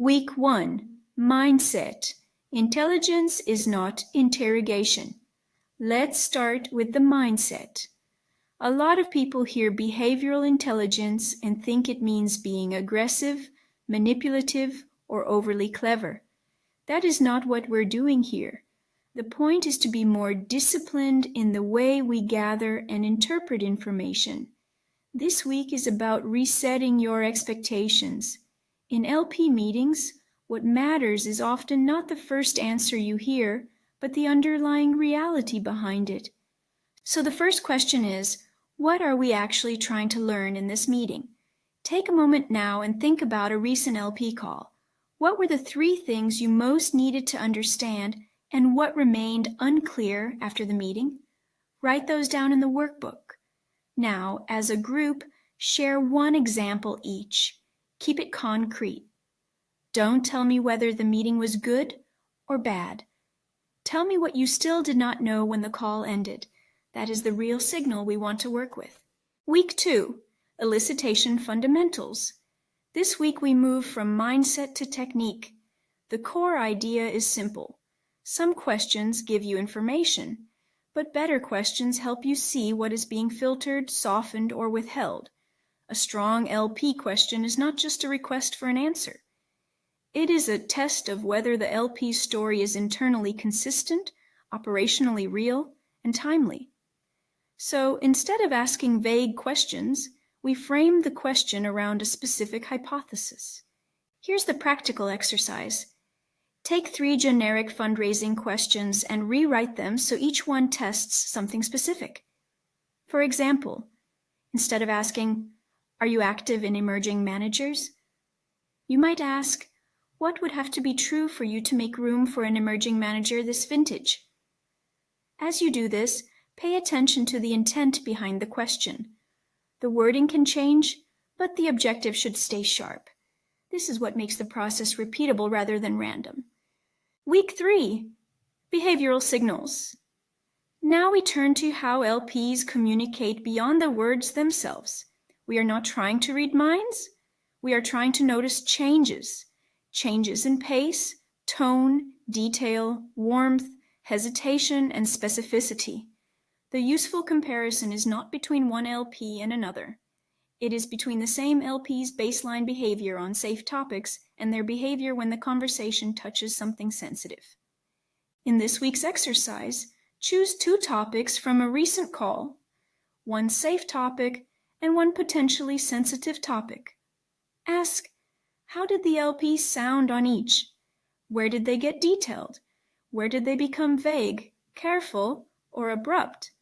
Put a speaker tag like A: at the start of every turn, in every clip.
A: Week 1, Mindset. Intelligence is not interrogation. Let's start with the mindset. A lot of people hear behavioral intelligence and think it means being aggressive, manipulative, or overly clever. That is not what we're doing here. The point is to be more disciplined in the way we gather and interpret information. This week is about resetting your expectations. In LP meetings, what matters is often not the first answer you hear, but the underlying reality behind it. So the first question is, what are we actually trying to learn in this meeting? Take a moment now and think about a recent LP call. What were the 3 things you most needed to understand and what remained unclear after the meeting? Write those down in the workbook. Now, as a group, share one example each. Keep it concrete. Don't tell me whether the meeting was good or bad. Tell me what you still did not know when the call ended. That is the real signal we want to work with. Week 2, Elicitation Fundamentals. This week we move from mindset to technique. The core idea is simple. Some questions give you information, but better questions help you see what is being filtered, softened, or withheld. A strong LP question is not just a request for an answer. It is a test of whether the LP's story is internally consistent, operationally real, and timely. So instead of asking vague questions, we frame the question around a specific hypothesis. Here's the practical exercise. Take 3 generic fundraising questions and rewrite them so each one tests something specific. For example, instead of asking, "Are you active in emerging managers?" you might ask, "What would have to be true for you to make room for an emerging manager this vintage?" As you do this, pay attention to the intent behind the question. The wording can change, but the objective should stay sharp. This is what makes the process repeatable rather than random. Week 3, Behavioral Signals. Now we turn to how LPs communicate beyond the words themselves. We are not trying to read minds. We are trying to notice changes. Changes in pace, tone, detail, warmth, hesitation, and specificity. The useful comparison is not between one LP and another. It is between the same LP's baseline behavior on safe topics and their behavior when the conversation touches something sensitive. In this week's exercise, choose 2 topics from a recent call, one safe topic and one potentially sensitive topic. Ask, how did the LP sound on each? Where did they get detailed? Where did they become vague, careful, or abrupt?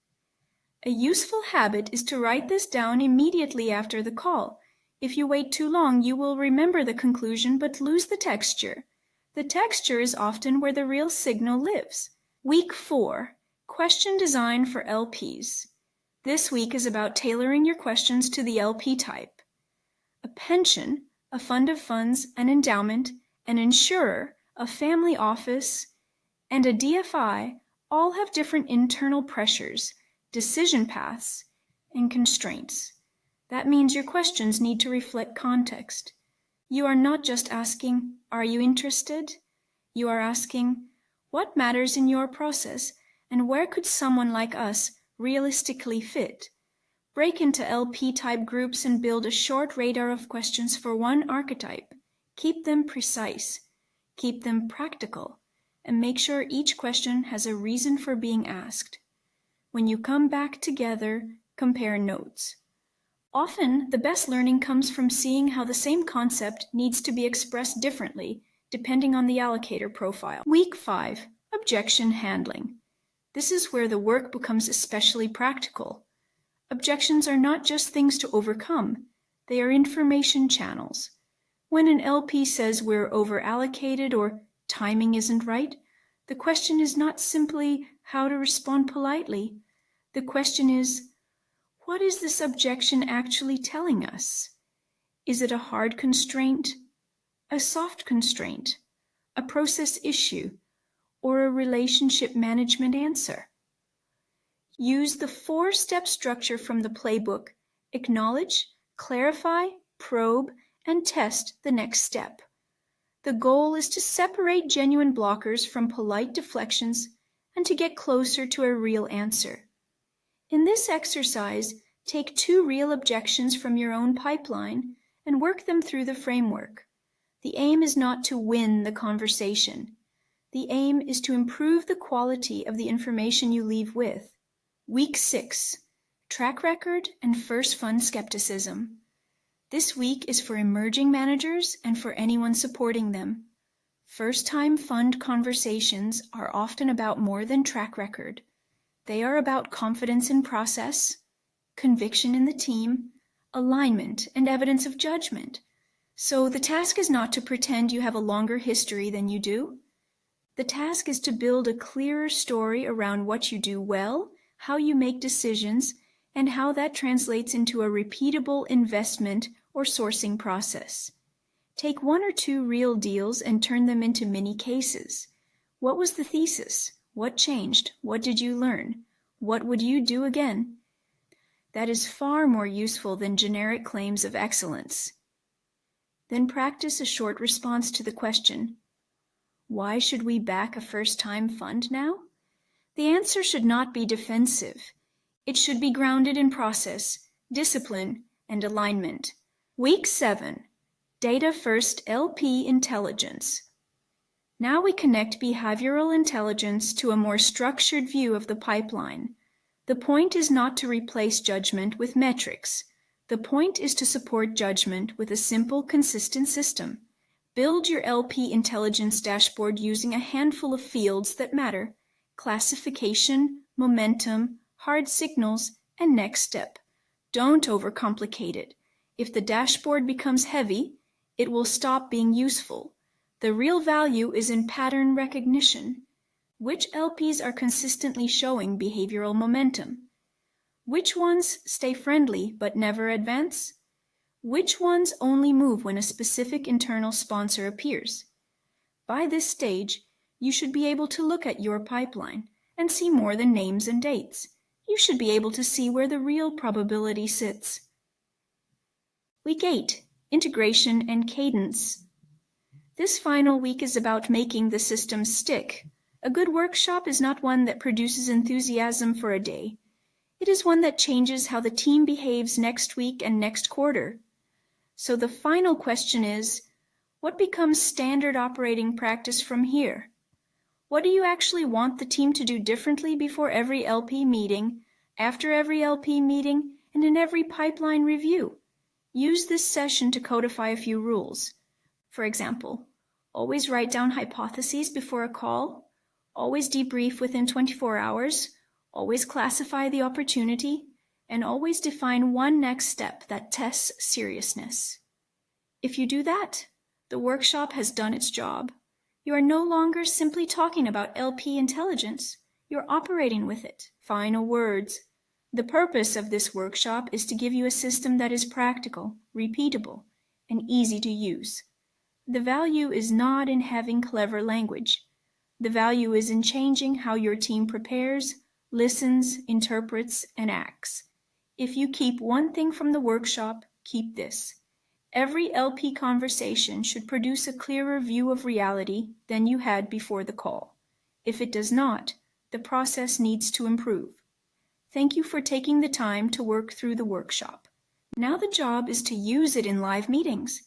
A: A useful habit is to write this down immediately after the call. If you wait too long, you will remember the conclusion but lose the texture. The texture is often where the real signal lives. Week 4, Question Design for LPs. This week is about tailoring your questions to the LP type. A pension, a fund of funds, an endowment, an insurer, a family office, and a DFI all have different internal pressures, decision paths, and constraints. That means your questions need to reflect context. You are not just asking, "Are you interested?" You are asking, "What matters in your process, and where could someone like us realistically fit?" Break into LP-type groups and build a short radar of questions for one archetype. Keep them precise. Keep them practical. And make sure each question has a reason for being asked. When you come back together, compare notes. Often, the best learning comes from seeing how the same concept needs to be expressed differently, depending on the allocator profile. Week 5, Objection Handling. This is where the work becomes especially practical. Objections are not just things to overcome. They are information channels. When an LP says we're over-allocated or timing isn't right, the question is not simply how to respond politely. The question is, what is this objection actually telling us? Is it a hard constraint, a soft constraint, a process issue, or a relationship management answer? Use the 4-step structure from the playbook. Acknowledge, clarify, probe, and test the next step. The goal is to separate genuine blockers from polite deflections and to get closer to a real answer. In this exercise, take 2 real objections from your own pipeline and work them through the framework. The aim is not to win the conversation. The aim is to improve the quality of the information you leave with. Week 6, Track Record and First Fund Skepticism. This week is for emerging managers and for anyone supporting them. First-time fund conversations are often about more than track record. They are about confidence in process, conviction in the team, alignment, and evidence of judgment. So the task is not to pretend you have a longer history than you do. The task is to build a clearer story around what you do well, how you make decisions, and how that translates into a repeatable investment or sourcing process. Take 1 or 2 real deals and turn them into mini cases. What was the thesis? What changed? What did you learn? What would you do again? That is far more useful than generic claims of excellence. Then practice a short response to the question, why should we back a first-time fund now? The answer should not be defensive. It should be grounded in process, discipline, and alignment. Week 7, Data First LP Intelligence. Now we connect behavioral intelligence to a more structured view of the pipeline. The point is not to replace judgment with metrics. The point is to support judgment with a simple, consistent system. Build your LP intelligence dashboard using a handful of fields that matter: classification, momentum, hard signals, and next step. Don't overcomplicate it. If the dashboard becomes heavy, it will stop being useful. The real value is in pattern recognition. Which LPs are consistently showing behavioral momentum? Which ones stay friendly but never advance? Which ones only move when a specific internal sponsor appears? By this stage, you should be able to look at your pipeline and see more than names and dates. You should be able to see where the real probability sits. Week 8, Integration and Cadence. This final week is about making the system stick. A good workshop is not one that produces enthusiasm for a day. It is one that changes how the team behaves next week and next quarter. So the final question is, what becomes standard operating practice from here? What do you actually want the team to do differently before every LP meeting, after every LP meeting, and in every pipeline review? Use this session to codify a few rules. For example, always write down hypotheses before a call, always debrief within 24 hours, always classify the opportunity, and always define one next step that tests seriousness. If you do that, the workshop has done its job. You are no longer simply talking about LP intelligence. You're operating with it. Final words. The purpose of this workshop is to give you a system that is practical, repeatable, and easy to use. The value is not in having clever language. The value is in changing how your team prepares, listens, interprets, and acts. If you keep one thing from the workshop, keep this. Every LP conversation should produce a clearer view of reality than you had before the call. If it does not, the process needs to improve. Thank you for taking the time to work through the workshop. Now the job is to use it in live meetings.